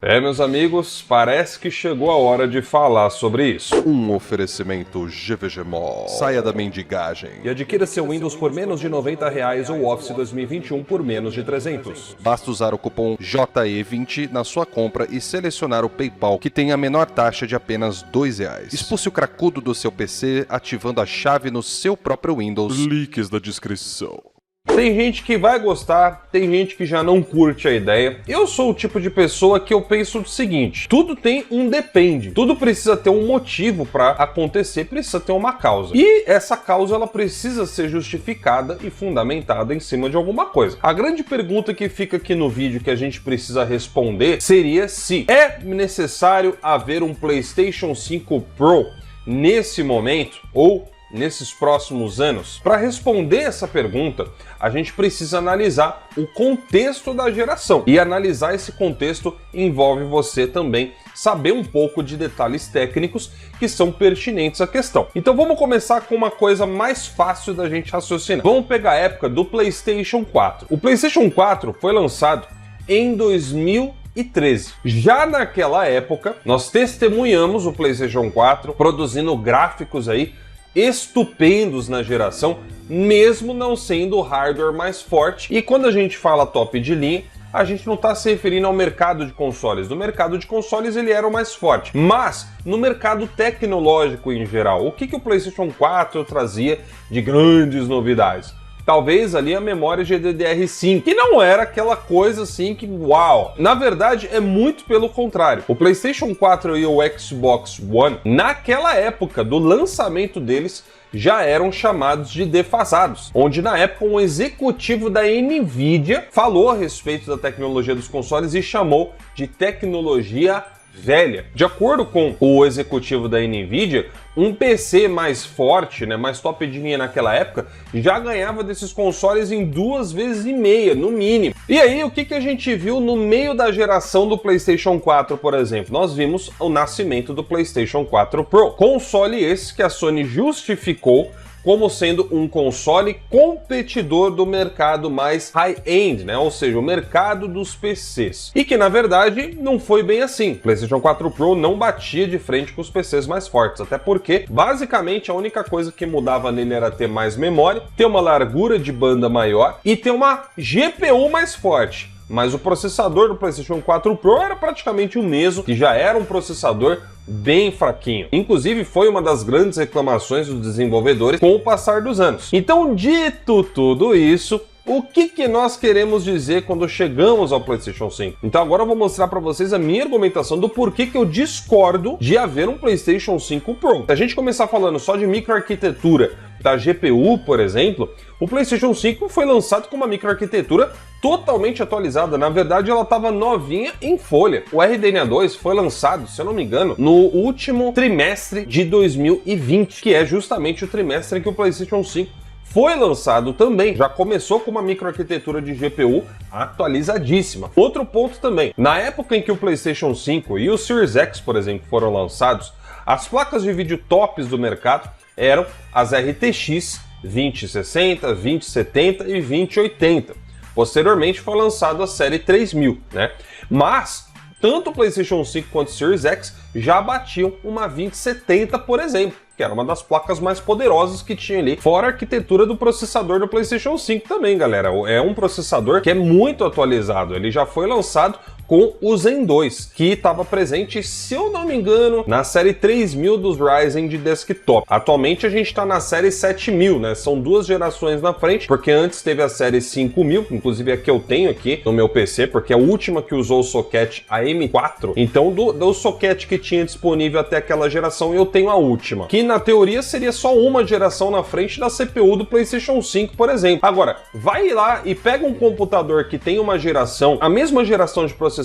Meus amigos, parece que chegou a hora de falar sobre isso. Um oferecimento GVG Mall. Saia da mendigagem E adquira seu Windows por menos de R$90 ou Office 2021 por menos de 300. Basta usar o cupom JE20 na sua compra e selecionar o PayPal, que tem a menor taxa de apenas R$2. Expulse o cracudo do seu PC ativando a chave no seu próprio Windows. Links na descrição. Tem gente que vai gostar, tem gente que já não curte a ideia. Eu sou o tipo de pessoa que eu penso o seguinte: tudo tem um depende, tudo precisa ter um motivo para acontecer, precisa ter uma causa. E essa causa ela precisa ser justificada e fundamentada em cima de alguma coisa. A grande pergunta que fica aqui no vídeo que a gente precisa responder seria se é necessário haver um PlayStation 5 Pro nesse momento ou nesses próximos anos. Para responder essa pergunta, a gente precisa analisar o contexto da geração. E analisar esse contexto envolve você também saber um pouco de detalhes técnicos que são pertinentes à questão. Então vamos começar com uma coisa mais fácil da gente raciocinar. Vamos pegar a época do PlayStation 4. O PlayStation 4 foi lançado em 2013. Já naquela época, nós testemunhamos o PlayStation 4 produzindo gráficos aí estupendos na geração, mesmo não sendo o hardware mais forte. E quando a gente fala top de linha, a gente não está se referindo ao mercado de consoles. No mercado de consoles ele era o mais forte, mas no mercado tecnológico em geral, o que o PlayStation 4 trazia de grandes novidades? Talvez ali a memória GDDR5, que não era aquela coisa assim que uau. Na verdade, é muito pelo contrário. O PlayStation 4 e o Xbox One, naquela época do lançamento deles, já eram chamados de defasados, onde na época um executivo da Nvidia falou a respeito da tecnologia dos consoles e chamou de tecnologia velha. De acordo com o executivo da Nvidia, um PC mais forte, mais top de linha naquela época, já ganhava desses consoles em 2,5 vezes, no mínimo. E aí, o que a gente viu no meio da geração do PlayStation 4, por exemplo? Nós vimos o nascimento do PlayStation 4 Pro. Console esse que a Sony justificou como sendo um console competidor do mercado mais high-end, ou seja, o mercado dos PCs. E que, na verdade, não foi bem assim. O PlayStation 4 Pro não batia de frente com os PCs mais fortes, até porque, basicamente, a única coisa que mudava nele era ter mais memória, ter uma largura de banda maior e ter uma GPU mais forte. Mas o processador do PlayStation 4 Pro era praticamente o mesmo, que já era um processador bem fraquinho. Inclusive, foi uma das grandes reclamações dos desenvolvedores com o passar dos anos. Então, dito tudo isso, o que nós queremos dizer quando chegamos ao PlayStation 5? Então agora eu vou mostrar para vocês a minha argumentação do porquê que eu discordo de haver um PlayStation 5 Pro. Se a gente começar falando só de microarquitetura da GPU, por exemplo, o PlayStation 5 foi lançado com uma microarquitetura totalmente atualizada. Na verdade, ela estava novinha em folha. O RDNA 2 foi lançado, se eu não me engano, no último trimestre de 2020, que é justamente o trimestre em que o PlayStation 5 foi lançado também. Já começou com uma microarquitetura de GPU atualizadíssima. Outro ponto também, na época em que o PlayStation 5 e o Series X, por exemplo, foram lançados, as placas de vídeo tops do mercado eram as RTX 2060, 2070 e 2080. Posteriormente foi lançado a série 3000, Mas tanto o PlayStation 5 quanto o Series X já batiam uma 2070, por exemplo, que era uma das placas mais poderosas que tinha ali, fora a arquitetura do processador do PlayStation 5 também, galera. É um processador que é muito atualizado, ele já foi lançado com o Zen 2, que estava presente, se eu não me engano, na série 3000 dos Ryzen de desktop. Atualmente a gente está na série 7000, São duas gerações na frente, porque antes teve a série 5000, inclusive a que eu tenho aqui no meu PC, porque é a última que usou o socket AM4. Então, do socket que tinha disponível até aquela geração, eu tenho a última, que na teoria seria só uma geração na frente da CPU do PlayStation 5, por exemplo. Agora, vai lá e pega um computador que tem uma geração, a mesma geração de processadores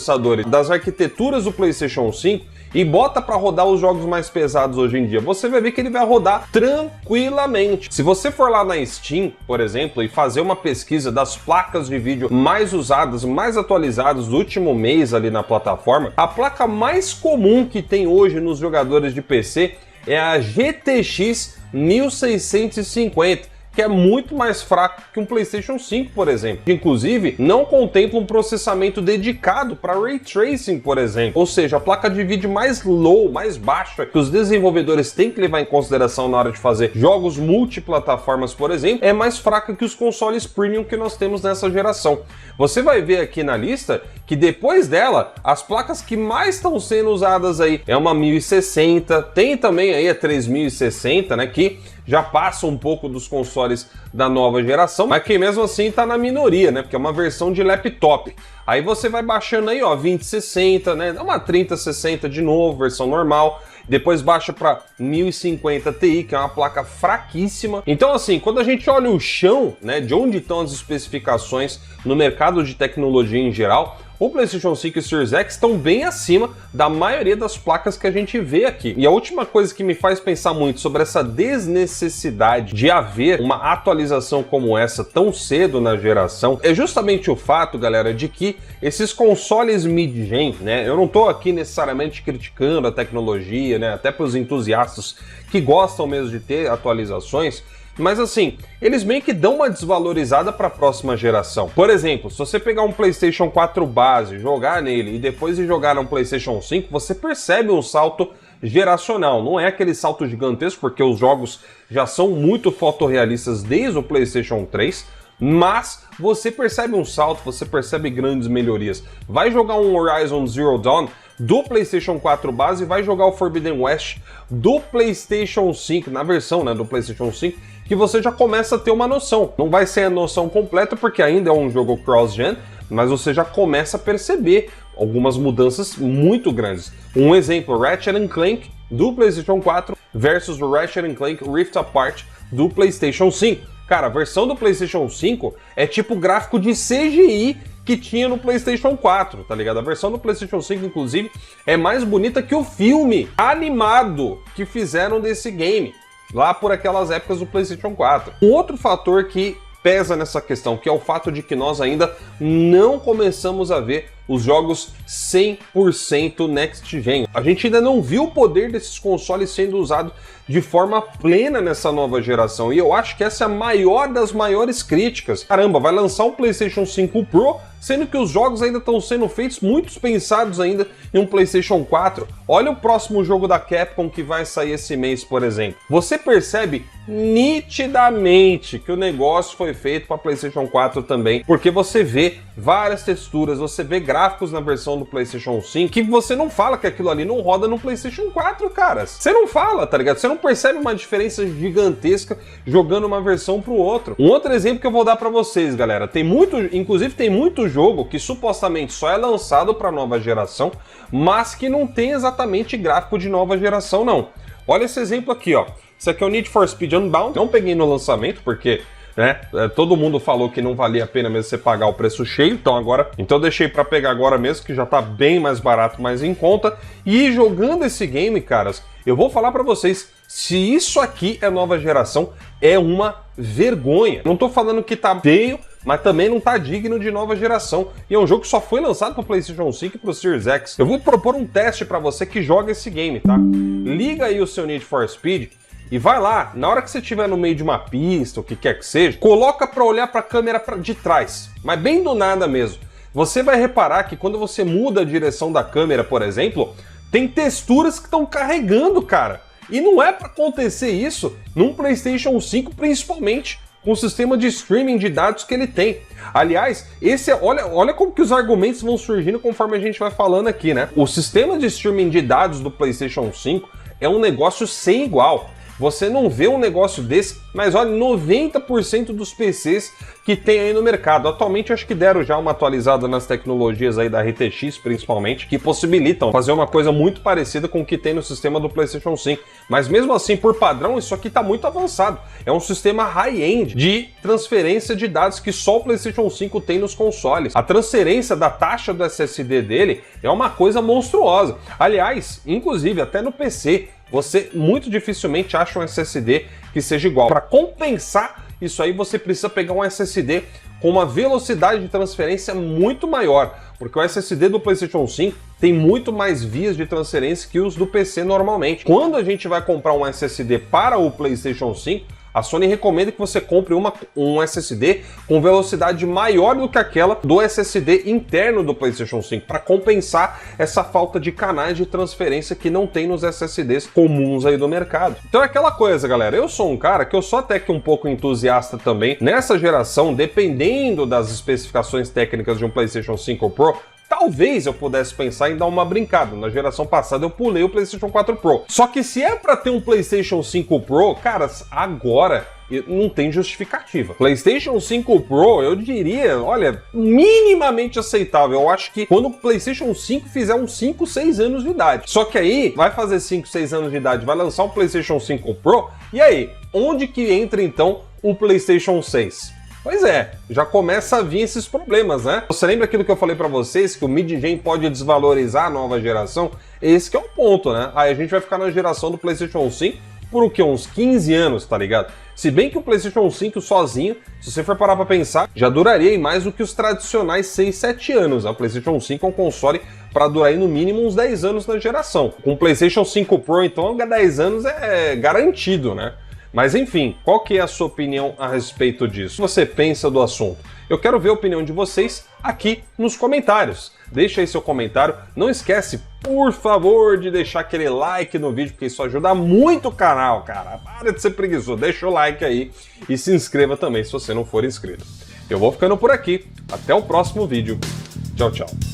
das arquiteturas do PlayStation 5 e bota para rodar os jogos mais pesados hoje em dia, você vai ver que ele vai rodar tranquilamente. Se você for lá na Steam, por exemplo, e fazer uma pesquisa das placas de vídeo mais usadas, mais atualizadas do último mês ali na plataforma, a placa mais comum que tem hoje nos jogadores de PC é a GTX 1650, que é muito mais fraco que um PlayStation 5, por exemplo. Inclusive, não contempla um processamento dedicado para Ray Tracing, por exemplo. Ou seja, a placa de vídeo mais low, mais baixa, que os desenvolvedores têm que levar em consideração na hora de fazer jogos multiplataformas, por exemplo, é mais fraca que os consoles premium que nós temos nessa geração. Você vai ver aqui na lista que depois dela, as placas que mais estão sendo usadas aí é uma 1060, tem também aí a 3060, né, que já passa um pouco dos consoles da nova geração, mas que mesmo assim tá na minoria, né, porque é uma versão de laptop. Aí você vai baixando aí, ó, 2060, né, dá uma 3060 de novo, versão normal. Depois baixa para 1050 Ti, que é uma placa fraquíssima. Então, assim, quando a gente olha o chão, né, de onde estão as especificações no mercado de tecnologia em geral, o PlayStation 5 e o Series X estão bem acima da maioria das placas que a gente vê aqui. E a última coisa que me faz pensar muito sobre essa desnecessidade de haver uma atualização como essa tão cedo na geração é justamente o fato, galera, de que esses consoles mid-gen, né, eu não tô aqui necessariamente criticando a tecnologia, né, até para os entusiastas que gostam mesmo de ter atualizações, mas assim, eles meio que dão uma desvalorizada para a próxima geração. Por exemplo, se você pegar um PlayStation 4 base, jogar nele e depois de jogar um PlayStation 5, você percebe um salto geracional. Não é aquele salto gigantesco, porque os jogos já são muito fotorrealistas desde o PlayStation 3, mas você percebe um salto, você percebe grandes melhorias. Vai jogar um Horizon Zero Dawn do PlayStation 4 base e vai jogar o Forbidden West do PlayStation 5, na versão, né, do PlayStation 5, que você já começa a ter uma noção. Não vai ser a noção completa, porque ainda é um jogo cross-gen, mas você já começa a perceber algumas mudanças muito grandes. Um exemplo, Ratchet & Clank do PlayStation 4 versus o Ratchet & Clank Rift Apart do PlayStation 5. Cara, a versão do PlayStation 5 é tipo gráfico de CGI que tinha no PlayStation 4, tá ligado? A versão do PlayStation 5, inclusive, é mais bonita que o filme animado que fizeram desse game, lá por aquelas épocas do PlayStation 4. Um outro fator que pesa nessa questão, que é o fato de que nós ainda não começamos a ver os jogos 100% Next Gen. A gente ainda não viu o poder desses consoles sendo usado de forma plena nessa nova geração, e eu acho que essa é a maior das maiores críticas. Caramba, vai lançar um PlayStation 5 Pro, sendo que os jogos ainda estão sendo feitos, muitos pensados ainda em um PlayStation 4. Olha o próximo jogo da Capcom que vai sair esse mês, por exemplo. Você percebe nitidamente que o negócio foi feito para PlayStation 4 também, porque você vê várias texturas, você vê gráficos na versão do PlayStation 5 que você não fala que aquilo ali não roda no PlayStation 4, caras. Você não fala, tá ligado? Você não percebe uma diferença gigantesca jogando uma versão pro outro. Um outro exemplo que eu vou dar para vocês, galera, inclusive tem muito jogo que supostamente só é lançado para nova geração, mas que não tem exatamente gráfico de nova geração, não. Olha esse exemplo aqui, ó. Esse aqui é o Need for Speed Unbound. Não peguei no lançamento porque, né, todo mundo falou que não valia a pena mesmo você pagar o preço cheio, então eu deixei para pegar agora mesmo, que já tá bem mais barato, mais em conta. E jogando esse game, caras, eu vou falar para vocês, se isso aqui é nova geração, é uma vergonha. Não tô falando que tá feio, mas também não tá digno de nova geração. E é um jogo que só foi lançado para o PlayStation 5 e para o Series X. Eu vou propor um teste para você que joga esse game, tá? Liga aí o seu Need for Speed e vai lá, na hora que você estiver no meio de uma pista, o que quer que seja, coloca para olhar para a câmera de trás, mas bem do nada mesmo. Você vai reparar que quando você muda a direção da câmera, por exemplo, tem texturas que estão carregando, cara. E não é para acontecer isso num PlayStation 5, principalmente com o sistema de streaming de dados que ele tem. Aliás, olha como que os argumentos vão surgindo conforme a gente vai falando aqui, né? O sistema de streaming de dados do PlayStation 5 é um negócio sem igual. Você não vê um negócio desse, mas olha, 90% dos PCs que tem aí no mercado. Atualmente acho que deram já uma atualizada nas tecnologias aí da RTX, principalmente, que possibilitam fazer uma coisa muito parecida com o que tem no sistema do PlayStation 5. Mas mesmo assim, por padrão, isso aqui está muito avançado. É um sistema high-end de transferência de dados que só o PlayStation 5 tem nos consoles. A transferência da taxa do SSD dele é uma coisa monstruosa. Aliás, inclusive, até no PC, você muito dificilmente acha um SSD que seja igual. Para compensar isso aí, você precisa pegar um SSD com uma velocidade de transferência muito maior, porque o SSD do PlayStation 5 tem muito mais vias de transferência que os do PC normalmente. Quando a gente vai comprar um SSD para o PlayStation 5, A Sony recomenda que você compre um SSD com velocidade maior do que aquela do SSD interno do PlayStation 5, para compensar essa falta de canais de transferência que não tem nos SSDs comuns aí do mercado. Então é aquela coisa, galera, eu sou um cara que eu sou até que um pouco entusiasta também nessa geração, dependendo das especificações técnicas de um PlayStation 5 Pro. Talvez eu pudesse pensar em dar uma brincada. Na geração passada eu pulei o PlayStation 4 Pro. Só que se é para ter um PlayStation 5 Pro, cara, agora não tem justificativa. PlayStation 5 Pro, eu diria, olha, minimamente aceitável. Eu acho que quando o PlayStation 5 fizer uns 5, 6 anos de idade. Só que aí, vai fazer 5, 6 anos de idade, vai lançar um PlayStation 5 Pro, e aí, onde que entra então o PlayStation 6? Pois é, já começa a vir esses problemas, né? Você lembra aquilo que eu falei pra vocês, que o mid-gen pode desvalorizar a nova geração? Esse que é o ponto, né? Aí a gente vai ficar na geração do PlayStation 5 por o quê? Uns 15 anos, tá ligado? Se bem que o PlayStation 5 sozinho, se você for parar pra pensar, já duraria aí mais do que os tradicionais 6, 7 anos. O PlayStation 5 é um console para durar aí no mínimo uns 10 anos na geração. Com o PlayStation 5 Pro, então, 10 anos é garantido, né? Mas enfim, qual que é a sua opinião a respeito disso? O que você pensa do assunto? Eu quero ver a opinião de vocês aqui nos comentários. Deixa aí seu comentário. Não esquece, por favor, de deixar aquele like no vídeo, porque isso ajuda muito o canal, cara. Para de ser preguiçoso, deixa o like aí e se inscreva também se você não for inscrito. Eu vou ficando por aqui. Até o próximo vídeo. Tchau, tchau.